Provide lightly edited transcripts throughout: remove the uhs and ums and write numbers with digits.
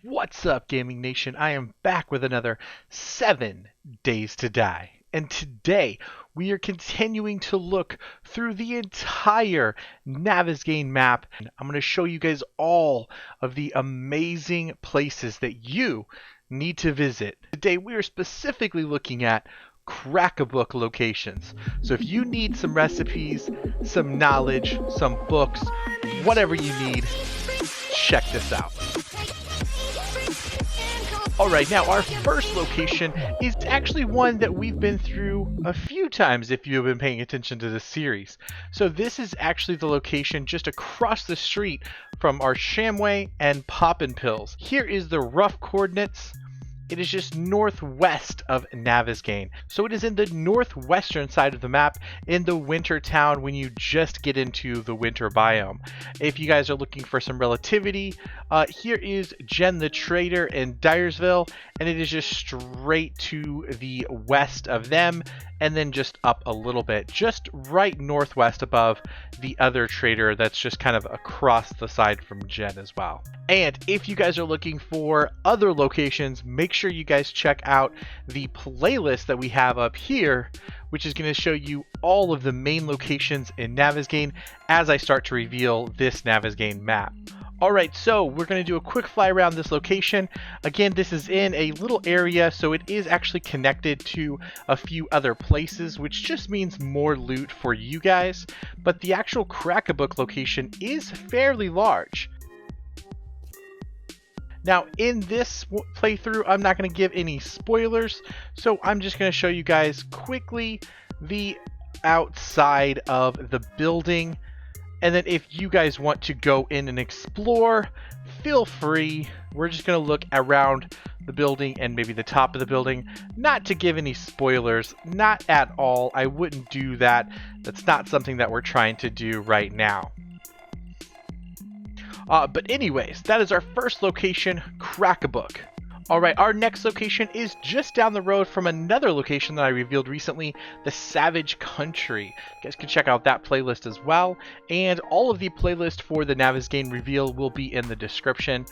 What's up, Gaming Nation? I am back with another 7 Days to Die. And today, we are continuing to look through the entire Navesgane map. I'm going to show you guys all of the amazing places that you need to visit. Today, we are specifically looking at Kraka Book locations. So if you need some recipes, some knowledge, some books, whatever you need, check this out. Alright, now our first location is actually one that we've been through a few times if you've been paying attention to this series. So this is actually the location just across the street from our Shamway and Poppin' Pills. Here is the rough coordinates. It is just northwest of Navesgane. So it is in the northwestern side of the map in the winter town when you just get into the winter biome. If you guys are looking for some relativity, here is Jen the Trader in Dyersville, and it is just straight to the west of them and then just up a little bit, just right northwest above the other trader that's just kind of across the side from Jen as well. And if you guys are looking for other locations, make sure you guys check out the playlist that we have up here, which is going to show you all of the main locations in Navesgane as I start to reveal this Navesgane map. Alright, so we're going to do a quick fly around this location. Again, this is in a little area, so it is actually connected to a few other places, which just means more loot for you guys. But the actual Kraka Book location is fairly large. Now, in this playthrough, I'm not going to give any spoilers, so I'm just going to show you guys quickly the outside of the building. And then if you guys want to go in and explore, feel free. We're just going to look around the building and maybe the top of the building. Not to give any spoilers, not at all. I wouldn't do that. That's not something that we're trying to do right now. But anyways, that is our first location, Kraka Book. Alright, our next location is just down the road from another location that I revealed recently, the Savage Country. You guys can check out that playlist as well, and all of the playlist for the Navesgane reveal will be in the description.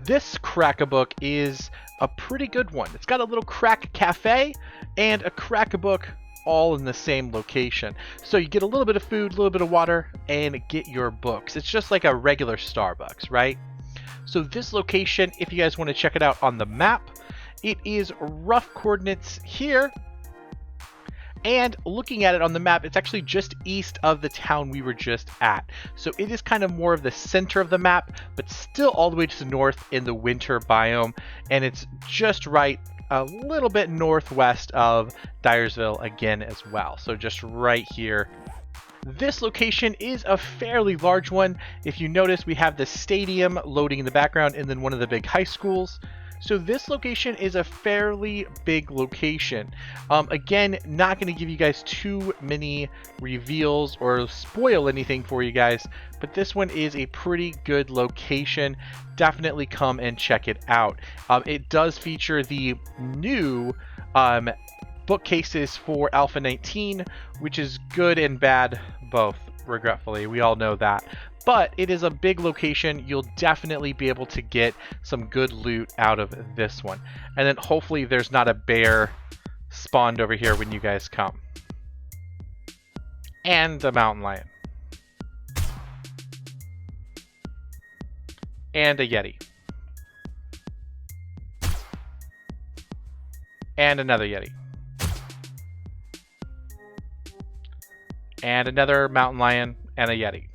This Kraka Book is a pretty good one. It's got a little crack cafe and a Kraka Book all in the same location. So you get a little bit of food, a little bit of water, and get your books. It's just like a regular Starbucks, right? So this location, if you guys want to check it out on the map, it is rough coordinates here. And looking at it on the map, it's actually just east of the town we were just at. So it is kind of more of the center of the map, but still all the way to the north in the winter biome. And it's just right a little bit northwest of Dyersville again as well. So just right here. This location is a fairly large one. If you notice, we have the stadium loading in the background and then one of the big high schools. So this location is a fairly big location. Again, not going to give you guys too many reveals or spoil anything for you guys, but this one is a pretty good location. Definitely come and check it out. It does feature the new bookcases for Alpha 19, which is good and bad both, regretfully. We all know that. But it is a big location. You'll definitely be able to get some good loot out of this one. And then hopefully there's not a bear spawned over here when you guys come. And a mountain lion. And a yeti. And another yeti. And another mountain lion and a yeti.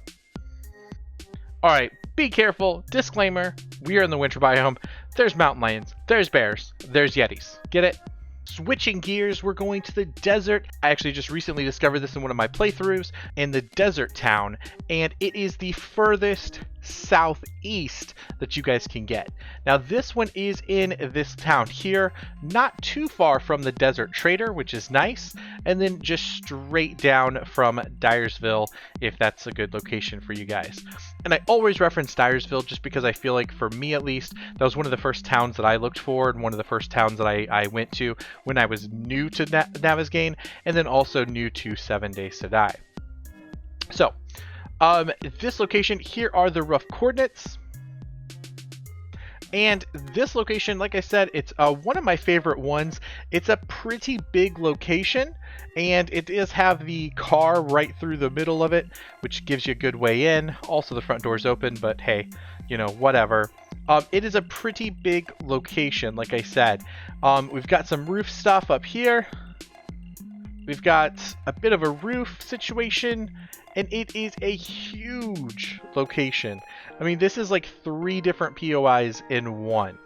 Alright, be careful. Disclaimer, we are in the winter biome. There's mountain lions, there's bears, there's yetis. Get it? Switching gears, we're going to the desert. I actually just recently discovered this in one of my playthroughs in the desert town, and it is the furthest southeast that you guys can get. Now this one is in this town here, not too far from the Desert Trader, which is nice, and then just straight down from Dyersville, if that's a good location for you guys. And I always reference Dyersville just because I feel like, for me at least, that was one of the first towns that I looked for and one of the first towns that I went to when I was new to Navesgane, and then also new to 7 Days to Die. So, this location, here are the rough coordinates. And this location, like I said, it's one of my favorite ones. It's a pretty big location, and it does have the car right through the middle of it, which gives you a good way in. Also, the front door's open, but hey, you know, whatever. It is a pretty big location, like I said. We've got some roof stuff up here. We've got a bit of a roof situation, and it is a huge location. I mean, this is like 3 different POIs in one.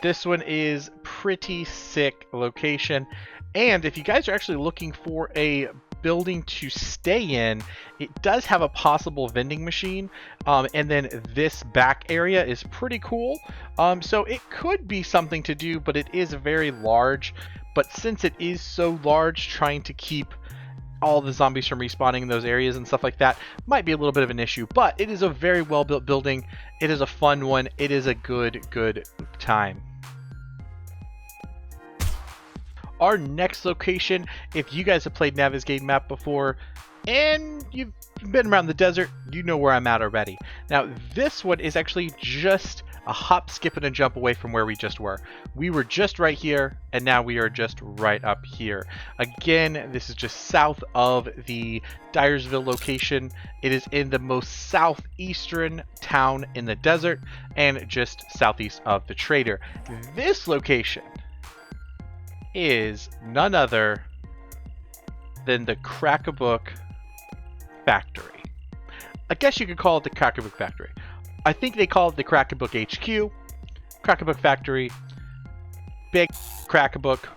This one is pretty sick location. And if you guys are actually looking for a building to stay in, it does have a possible vending machine. And then this back area is pretty cool. So it could be something to do, but it is very large. But since it is so large, trying to keep all the zombies from respawning in those areas and stuff like that might be a little bit of an issue. But it is a very well built building. It is a fun one. It is a good time. Our next location, if you guys have played Navesgane map before and you've been around the desert, you know where I'm at already. Now this one is actually just a hop, skip, and a jump away from where we just were. We were just right here, and now we are just right up here. Again, this is just south of the Dyersville location. It is in the most southeastern town in the desert, and just southeast of the trader. This location is none other than the Kraka Book factory. I guess you could call it the Kraka Book factory. I think they call it the Kraka Book HQ, Kraka Book factory, big Kraka Book,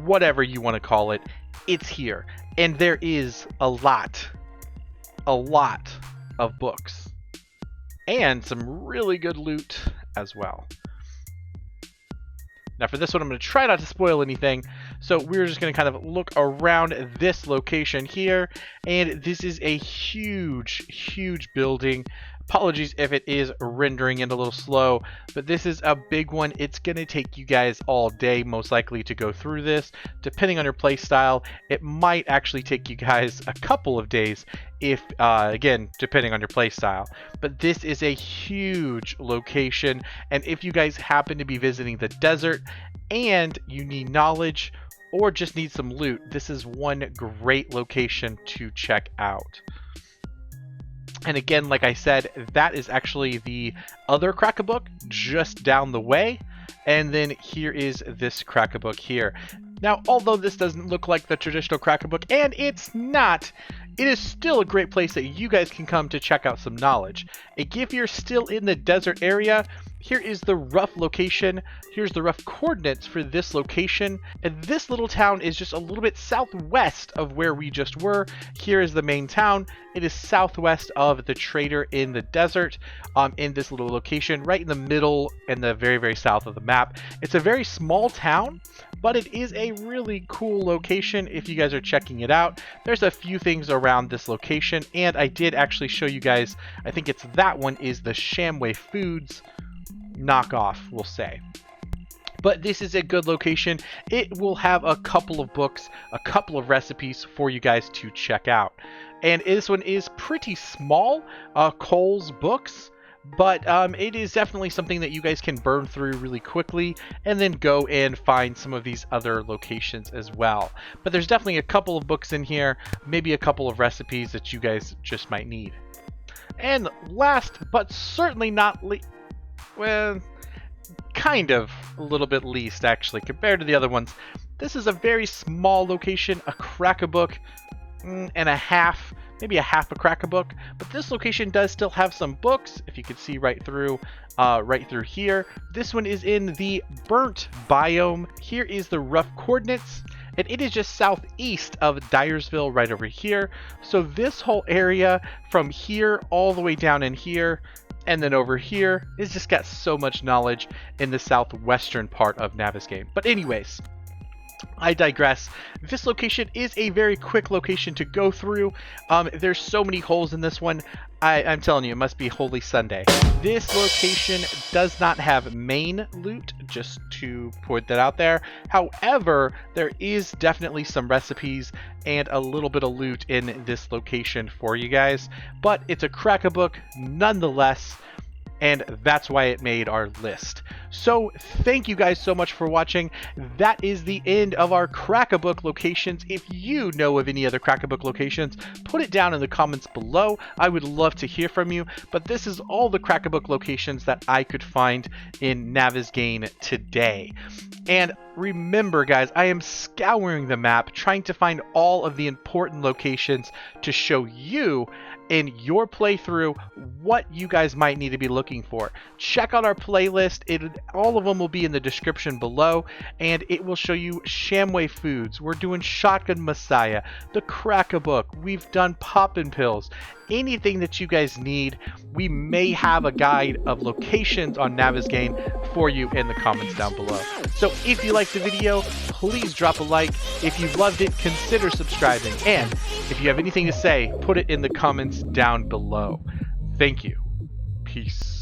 whatever you want to call it. It's here, and there is a lot of books and some really good loot as well. Now for this one, I'm going to try not to spoil anything, so we're just going to kind of look around this location here, and this is a huge building. Apologies if it is rendering in a little slow, but this is a big one. It's going to take you guys all day, most likely, to go through this. Depending on your play style, it might actually take you guys a couple of days, if again, depending on your play style. But this is a huge location, and if you guys happen to be visiting the desert and you need knowledge or just need some loot, this is one great location to check out. And again, like I said, that is actually the other Kraka Book just down the way. And then here is this Kraka Book here. Now, although this doesn't look like the traditional Kraka Book, and it's not, it is still a great place that you guys can come to check out some knowledge. If you're still in the desert area, here is the rough location. Here's the rough coordinates for this location. And this little town is just a little bit southwest of where we just were. Here is the main town. It is southwest of the trader in the desert, in this little location, right in the middle and the very south of the map. It's a very small town, but it is a really cool location if you guys are checking it out. There's a few things around this location, and I did actually show you guys, I think it's that one is the Shamway Foods knockoff, we'll say. But this is a good location. It will have a couple of books, a couple of recipes for you guys to check out. And this one is pretty small, Cole's books, but it is definitely something that you guys can burn through really quickly and then go and find some of these other locations as well. But there's definitely a couple of books in here, maybe a couple of recipes that you guys just might need. And last but certainly not least, well, kind of a little bit least actually compared to the other ones, this is a very small location, a Kraka Book and a half, maybe a half a Kraka Book, but this location does still have some books, if you can see right through here. This one is in the burnt biome. Here is the rough coordinates, and it is just southeast of Dyersville right over here. So this whole area from here all the way down in here and then over here is just got so much knowledge in the southwestern part of Navesgane. But anyways, I digress. This location is a very quick location to go through. There's so many holes in this one. I'm telling you, it must be Holy Sunday. This location does not have main loot, just to put that out there. However, there is definitely some recipes and a little bit of loot in this location for you guys. But it's a Kraka Book nonetheless. and that's why it made our list. So thank you guys so much for watching. That is the end of our Kraka Book locations. If you know of any other Kraka Book locations, put it down in the comments below. I would love to hear from you, but this is all the Kraka Book locations that I could find in Navesgane today. And remember guys, I am scouring the map trying to find all of the important locations to show you in your playthrough what you guys might need to be looking for. Check out our playlist. All of them will be in the description below, and it will show you Shamway Foods. We're doing Shotgun Messiah, the Kraka Book. We've done Poppin' Pills. Anything that you guys need, we may have a guide of locations on Navesgane for you in the comments down below. So if you liked the video, please drop a like. If you loved it, consider subscribing. And if you have anything to say, put it in the comments down below. Thank you. Peace.